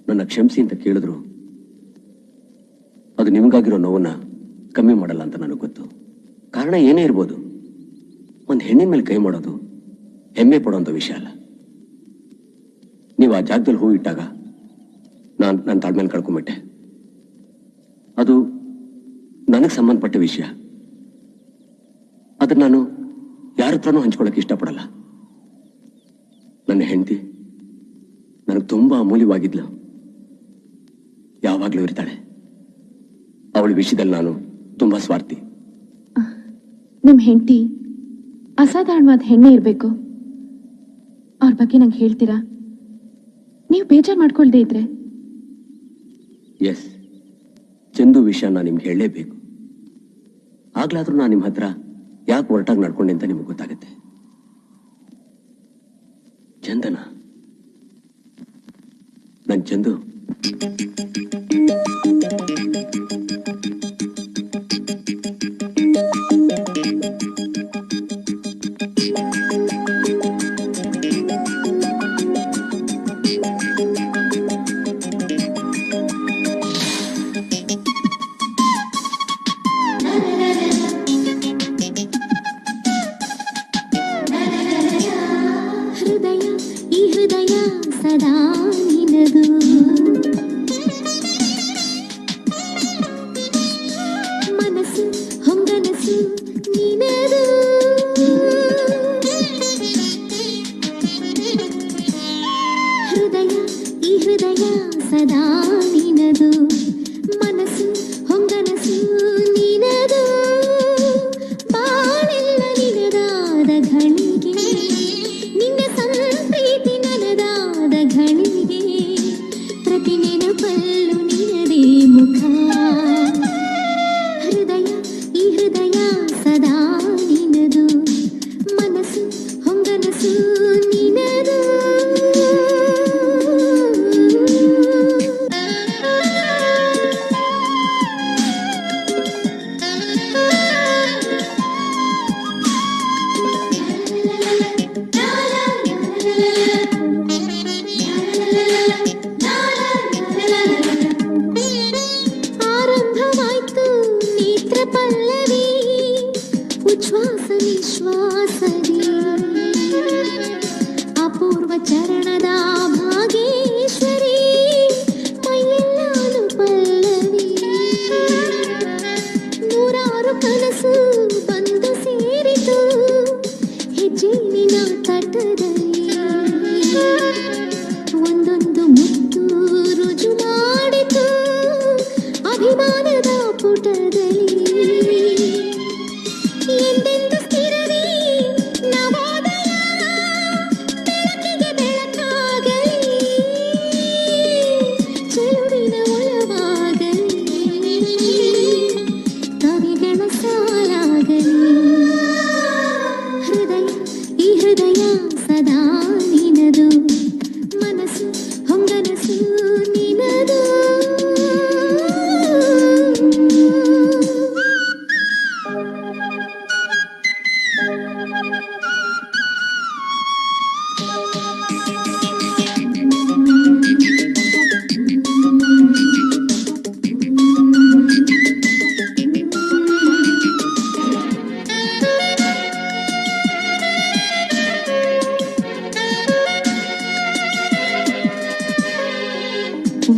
ನನ್ನ ಕ್ಷಮಿಸಿ ಅಂತ ಕೇಳಿದ್ರು ಅದು ನಿಮಗಾಗಿರೋ ನೋವನ್ನ ಕಮ್ಮಿ ಮಾಡಲ್ಲ ಅಂತ ನನಗೆ ಗೊತ್ತು. ಕಾರಣ ಏನೇ ಇರ್ಬೋದು, ಒಂದು ಹೆಣ್ಣಿನ ಮೇಲೆ ಕೈ ಮಾಡೋದು ಹೆಮ್ಮೆ ಪಡುವಂಥ ವಿಷಯ ಅಲ್ಲ. ನೀವು ಆ ಜಾಗದಲ್ಲಿ ಹೂ ಇಟ್ಟಾಗ ನಾನು ನನ್ನ ತಾಳ್ಮೇಲೆ ಕಳ್ಕೊಂಬಿಟ್ಟೆ. ಅದು ನನಗೆ ಸಂಬಂಧಪಟ್ಟ ವಿಷಯ. ಅದನ್ನ ನಾನು ಯಾರ ಹತ್ರನೂ ಹಂಚ್ಕೊಳ್ಳೋಕೆ ಇಷ್ಟಪಡಲ್ಲ. ನನ್ನ ಹೆಂಡತಿ ನನಗೆ ತುಂಬಾ ಅಮೂಲ್ಯವಾಗಿದ್ಲು, ಯಾವಾಗಲೂ ಇರ್ತಾಳೆ. ಅವಳ ವಿಷಯದಲ್ಲಿ ನಾನು ತುಂಬಾ ಸ್ವಾರ್ಥಿ. ನಿಮ್ಮ ಹೆಂಡತಿ ಅಸಾಧಾರಣವಾದ ಹೆಣ್ಣೆ ಇರಬೇಕು. ಅವ್ರ ಬಗ್ಗೆ ನಂಗೆ ಹೇಳ್ತೀರಾ? ನೀವು ಬೇಜಾರು ಮಾಡ್ಕೊಳ್ದೇ ಇದ್ರೆ. ಎಸ್, ಚಂದು ವಿಷಯ ನಾನು ನಿಮ್ಗೆ ಹೇಳಲೇಬೇಕು. ಆಗ್ಲಾದ್ರೂ ನಾನು ನಿಮ್ಮ ಹತ್ರ ಯಾಕೆ ಹೊರಟಾಗಿ ನಡ್ಕೊಂಡೆ ಅಂತ ನಿಮಗೆ ಗೊತ್ತಾಗುತ್ತೆ. ಚಂದನ, ನನ್ ಚಂದು ಸದಾ ನಿನದು ಮನಸ್ಸು ಹೊಂಗನಸು ನಿನದು ಹೃದಯ ಈ ಹೃದಯ ಸದಾ ನಿನದು ಮನಸ್ಸು ಹೊಂಗನಸು ನಿನದು ಬಾಳೆಲ್ಲ ನಿನದಾದ ಘಳಿಗೆ ನಿನ್ನ ಸಂಪ್ರೀತಿ ನನದಾದ ಘಳಿಗೆ ಪ್ರತಿ ನೆನಪಲ್ಲು ನಿನದೇ ಮುಖ ಹೃದಯ ಈ ಹೃದಯ ಸದಾ ನಿನದು ಮನಸ್ಸು ಹೊಂಗನಸು ನಿನದು ಉಚ್ಛ್ವಾಸ ನಿಶ್ವಾಸದಿ ಅಪೂರ್ವ ಚರಣದ ಭಾಗೇಶ್ವರಿ ಮೈಯೆಲ್ಲಾನು ಪಲ್ಲವಿ ನೂರಾರು ಕನಸು ಬಂದು ಸೇರಿತು ಹೆಜ್ಜೆನಿನ ತಟದಲ್ಲಿ ಒಂದೊಂದು ಮುತ್ತು ರುಜು ಮಾಡಿತು ಅಭಿಮಾನದ ಪುಟದಲ್ಲಿ ಎಂದೆಂದು ಸ್ಥಿರವೇ ನವೋದಯ ಬೆಳಕಿಗೆ ಬೆಳಕಾಗಲಿ ಚೆಲುವಿನ ಒಲವಾಗಲಿ ಕವಿಗಳ ಸಾಲಾಗಲಿ ಹೃದಯ ಈ ಹೃದಯ ಸದಾ ನಿನದು ಮನಸ್ಸು ಹೊಂಗನಸು ನಿನದು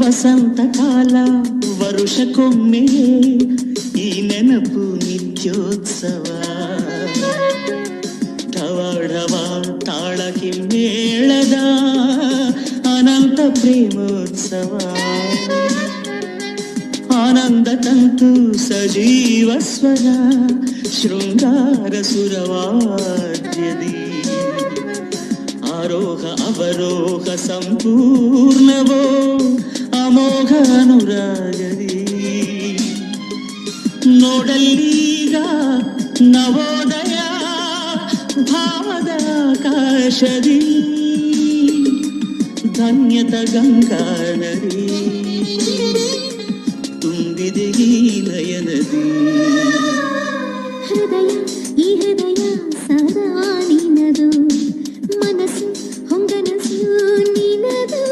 ವಸಂತ ಕಾಲ ವರುಷಕ್ಕೊಮ್ಮೆ ಈ ನೆನಪು ನಿತ್ಯೋತ್ಸವ ಢವಢವ ತಾಳ ಹಿಮ್ಮೇಳದ ಅನಂತ ಪ್ರೇಮೋತ್ಸವ ಆನಂದ ತಂತು ಸಜೀವ ಸ್ವರ ಶೃಂಗಾರ ಸುರವಾದ್ಯದಿ ಆರೋಹ ಅವರೋಹ ಸಂಪೂರ್ಣವೋ ಅಮೋಘ ಅನುರಾಗದಿ ನೋಡಲ್ಲೀಗ ನವೋದಯ ಭಾವದ ಆಕಾಶದಿ ಧನ್ಯತ ಗಂಗಾ ನದಿ ತುಂಬಿದೆ ಈ ನಯನದಿ ಹೃದಯ ಈ ಹೃದಯ ಸದಾ ನಿನದು ಮನಸ್ಸು ಹೊಂಗನಸು ನಿನದು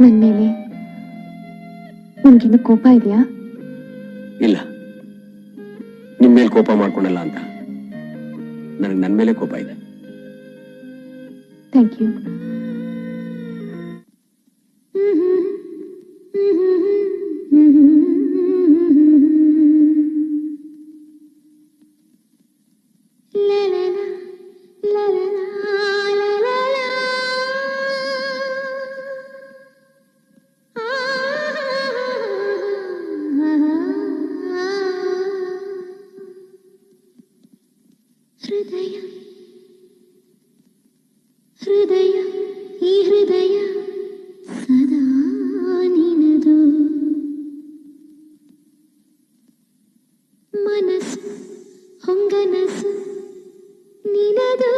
ನನ್ನ ಮೇಲೆ ನಿಮ್ಗಿನ್ನು ಕೋಪ ಇದೆಯಾ? ಇಲ್ಲ, ನಿಮ್ಮ ಮೇಲೆ ಕೋಪ ಮಾಡ್ಕೊಂಡಲ್ಲ ಅಂತ ನನಗೆ ನನ್ನ ಮೇಲೆ ಕೋಪ ಇದೆ. Thank you. ಹೃದಯ ಹೃದಯ ಈ ಹೃದಯ ಸದಾ ನಿನದು, ಮನಸ್ಸು ಹೊಂಗನಸು ನಿನದು.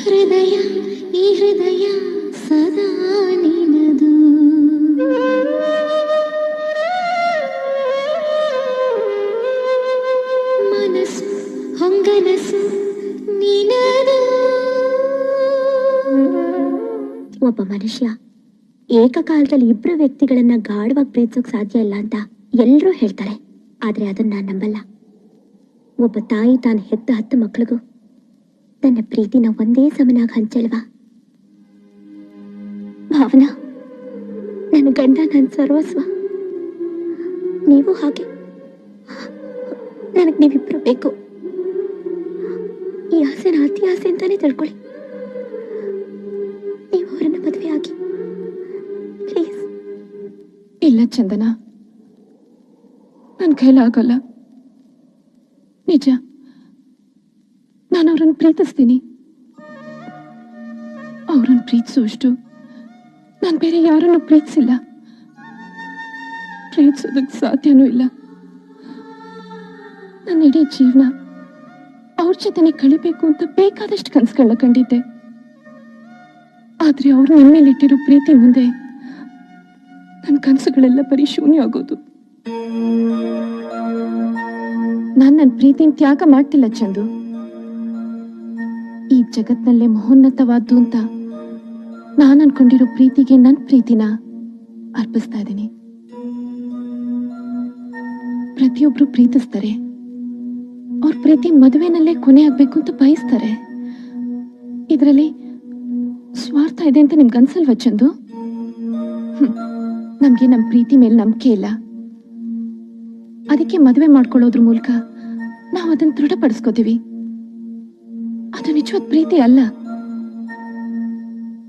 ಹೃದಯ ಈ ಹೃದಯ ಸದಾ ನಿನದು, ಮನಸ್ಸು ಹೊಂಗನಸು ನಿನದು. ಒಬ್ಬ ಮನುಷ್ಯ ಏಕಕಾಲದಲ್ಲಿ ಇಬ್ರು ವ್ಯಕ್ತಿಗಳನ್ನ ಗಾಢವಾಗಿ ಪ್ರೀತಿಸೋಕ್ ಸಾಧ್ಯ ಇಲ್ಲ ಅಂತ ಎಲ್ಲರೂ ಹೇಳ್ತಾರೆ. ಆದ್ರೆ ಅದನ್ನ ನಾನ್ ನಂಬಲ್ಲ. ಒಬ್ಬ ತಾಯಿ ತಾನು ಹೆತ್ತ 10 ಮಕ್ಕಳಿಗೂ ತನ್ನ ಪ್ರೀತಿನ ಒಂದೇ ಸಮನಾಗಿ ಹಂಚಲ್ವಾ? ಭಾವನಾ, ನನ್ನ ಗಂಡ ನನ್ನ ಸರ್ವಸ್ವ. ನೀವು ಹಾಗೆ. ನನಗೆ ನೀವಿಬ್ರು ಬೇಕು. ಈ ಆಸೆನ ಅತಿ ಆಸೆ ಅಂತಾನೆ ತಿಳ್ಕೊಳ್ಳಿ. ನೀವು ಅವರನ್ನ ಮದುವೆ ಆಗಿ ಪ್ಲೀಸ್. ಇಲ್ಲ ಚಂದನ, ನನ್ನ ಕೈಲಾಗಲ್ಲ. ನಿಜ, ನಾನು ಅವ್ರನ್ನ ಪ್ರೀತಿಸ್ತೀನಿ. ಅವ್ರನ್ನ ಪ್ರೀತಿಸುವಷ್ಟು ನಾನು ಬೇರೆ ಯಾರನ್ನು ಪ್ರೀತಿಸಿಲ್ಲ, ಪ್ರೀತಿಸೋದಕ್ಕೆ ಸಾಧ್ಯನೂ ಇಲ್ಲ. ನನ್ನ ಇಡೀ ಜೀವನ ಅವ್ರ ಜೊತೆನೆ ಕಳಿಬೇಕು ಅಂತ ಬೇಕಾದಷ್ಟು ಕನಸುಗಳನ್ನ ಕಂಡಿದ್ದೆ. ಆದ್ರೆ ಅವ್ರು ನಿಮ್ಮ ಮೇಲೆ ಇಟ್ಟಿರೋ ಪ್ರೀತಿ ಮುಂದೆ ನನ್ನ ಕನಸುಗಳೆಲ್ಲ ಬರೀ ಶೂನ್ಯ ಆಗೋದು. ನಾನು ನನ್ನ ಪ್ರೀತಿನ ತ್ಯಾಗ ಮಾಡ್ತಿಲ್ಲ ಚಂದು. ಈ ಜಗತ್ನಲ್ಲೇ ಮಹೋನ್ನತವಾದ್ದು ಅಂತ ನಾನು ಅನ್ಕೊಂಡಿರೋ ಪ್ರೀತಿಗೆ ನನ್ನ ಪ್ರೀತಿನ ಅರ್ಪಿಸ್ತಾ ಇದ್ದೀನಿ. ಪ್ರತಿಯೊಬ್ರು ಪ್ರೀತಿಸ್ತಾರೆ, ಅವ್ರ ಪ್ರೀತಿ ಮದುವೆನಲ್ಲೇ ಕೊನೆ ಆಗ್ಬೇಕು ಅಂತ ಬಯಸ್ತಾರೆ. ಇದರಲ್ಲಿ ಸ್ವಾರ್ಥ ಇದೆ ಅಂತ ನಿಮ್ಗೆ ಅನ್ಸಲ್ವಾ ಚಂದು? ನಮ್ಗೆ ನಮ್ಮ ಪ್ರೀತಿ ಮೇಲೆ ನಂಬಿಕೆ ಇಲ್ಲ. ಅದಕ್ಕೆ ಮದುವೆ ಮಾಡ್ಕೊಳ್ಳೋದ್ರ ಮೂಲಕ ನಾವು ಅದನ್ನ ದೃಢಪಡಿಸ್ಕೋತೀವಿ. ಅದು ನಿಜವಾದ ಪ್ರೀತಿ ಅಲ್ಲ.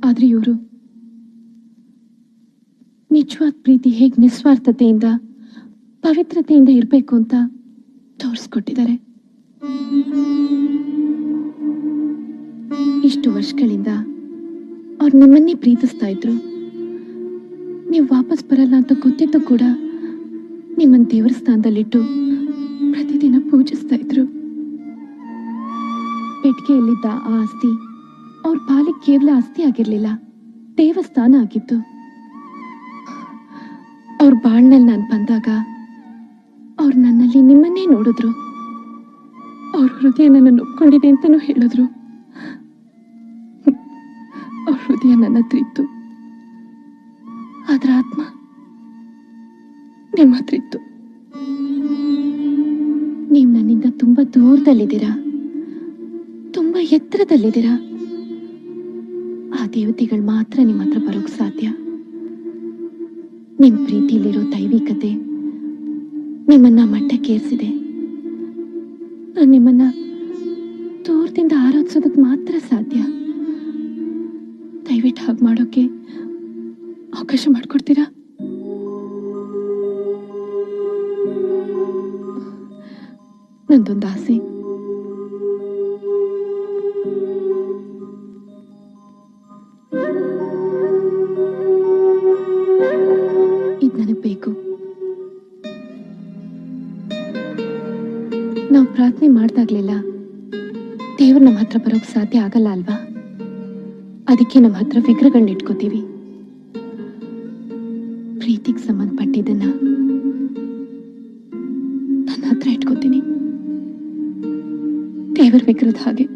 ಆದ್ರೆ ಇವರು ನಿಜವಾದ ಪ್ರೀತಿ ಹೇಗ್ ನಿಸ್ವಾರ್ಥತೆಯಿಂದ ಪವಿತ್ರತೆಯಿಂದ ಇರ್ಬೇಕು ಅಂತ ತೋರಿಸ್ಕೊಟ್ಟಿದ್ದಾರೆ. ಇಷ್ಟು ವರ್ಷಗಳಿಂದ ಅವ್ರು ನಿಮ್ಮನ್ನೇ ಪ್ರೀತಿಸ್ತಾ ಇದ್ರು. ನೀವು ವಾಪಸ್ ಬರಲ್ಲ ಅಂತ ಗೊತ್ತಿದ್ದು ಕೂಡ ನಿಮ್ಮನ್ನ ದೇವರ ಸ್ಥಾನದಲ್ಲಿಟ್ಟು ಪ್ರತಿದಿನ ಪೂಜಿಸ್ತಾ ಇದ್ರು. ಪೆಟ್ಟಿಗೆಯಲ್ಲಿದ್ದ ಆ ಆಸ್ತಿ ಅವ್ರ ಪಾಲಿಗೆ ಕೇವಲ ಆಸ್ತಿ ಆಗಿರ್ಲಿಲ್ಲ, ದೇವಸ್ಥಾನ ಆಗಿತ್ತು. ಅವ್ರ ಬಾಳ್ನಲ್ಲಿ ನಾನು ಬಂದಾಗ ಅವ್ರು ನನ್ನಲ್ಲಿ ನಿಮ್ಮನ್ನೇ ನೋಡಿದ್ರು. ಅವ್ರ ಹೃದಯ ನನ್ನನ್ನು ಒಪ್ಕೊಂಡಿದೆ ಅಂತನೂ ಹೇಳಿದ್ರು. ಅವ್ರ ಹೃದಯ ನನ್ನ ಹತ್ರ ಇತ್ತು, ಆದ್ರ ಆತ್ಮ ನಿಮ್ಮ ಹತ್ರ ಇತ್ತು. ನೀವು ನನ್ನಿಂದ ತುಂಬಾ ದೂರದಲ್ಲಿದ್ದೀರಾ, ತುಂಬಾ ಎತ್ತರದಲ್ಲಿದ್ದೀರಾ. ಆ ದೇವತೆಗಳು ಮಾತ್ರ ನಿಮ್ಮ ಹತ್ರ ಬರೋಕ್ ಸಾಧ್ಯ. ನಿಮ್ ಪ್ರೀತಿಲಿರೋ ದೈವಿಕತೆ ನಿಮ್ಮನ್ನ ಮಟ್ಟಕ್ಕೇರಿಸಿದೆ. ನಾನು ನಿಮ್ಮನ್ನ ದೂರದಿಂದ ಆರಾಧಿಸೋದಕ್ಕೆ ಮಾತ್ರ ಸಾಧ್ಯ. ದಯವಿಟ್ಟು ಹಾಗೆ ಮಾಡೋಕೆ ಅವಕಾಶ ಮಾಡಿಕೊಡ್ತೀರಾ? ನಂದೊಂದು ಆಸೆ. ಇದು ನನಗೆ ಬೇಕು. ನಾವು ಪ್ರಾರ್ಥನೆ ಮಾಡ್ದಾಗ್ಲೆಲ್ಲ ದೇವ್ರು ನಮ್ಮ ಹತ್ರ ಬರೋಕ್ ಸಾಧ್ಯ ಆಗಲ್ಲ ಅಲ್ವಾ? ಅದಕ್ಕೆ ನಮ್ಮ ಹತ್ರ ವಿಗ್ರಹಗಳನ್ನ ಇಟ್ಕೋತೀವಿ. ಪ್ರೀತಿಗೆ ಸಂಬಂಧಪಟ್ಟಿದ್ದನ್ನ ನನ್ನ ಹತ್ರ ಇಟ್ಕೋತೀನಿ, ದೇವರ ವಿಗ್ರಹದ ಹಾಗೆ.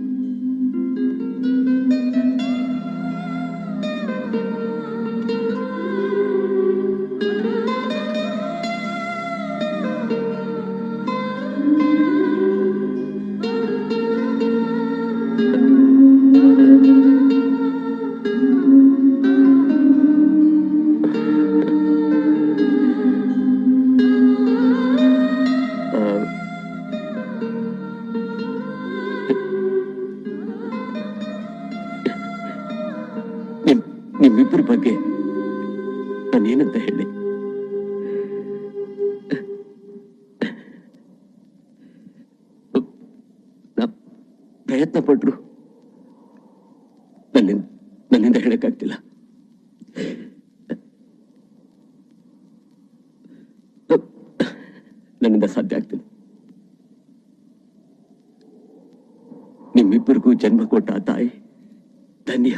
ನಿಮ್ಮಿಬ್ಬರ ಬಗ್ಗೆ ನಾನೇನಂತ ಹೇಳಿ? ಪ್ರಯತ್ನ ಪಟ್ರು ನನ್ನಿಂದ ಹೇಳಕ್ಕಾಗ್ತಿಲ್ಲ. ನನ್ನಿಂದ ಸಾಧ್ಯ ಆಗ್ತಿಲ್ಲ. ನಿಮ್ಮಿಬ್ಬರಿಗೂ ಜನ್ಮ ಕೊಟ್ಟ ಆ ತಾಯಿ ಧನ್ಯ.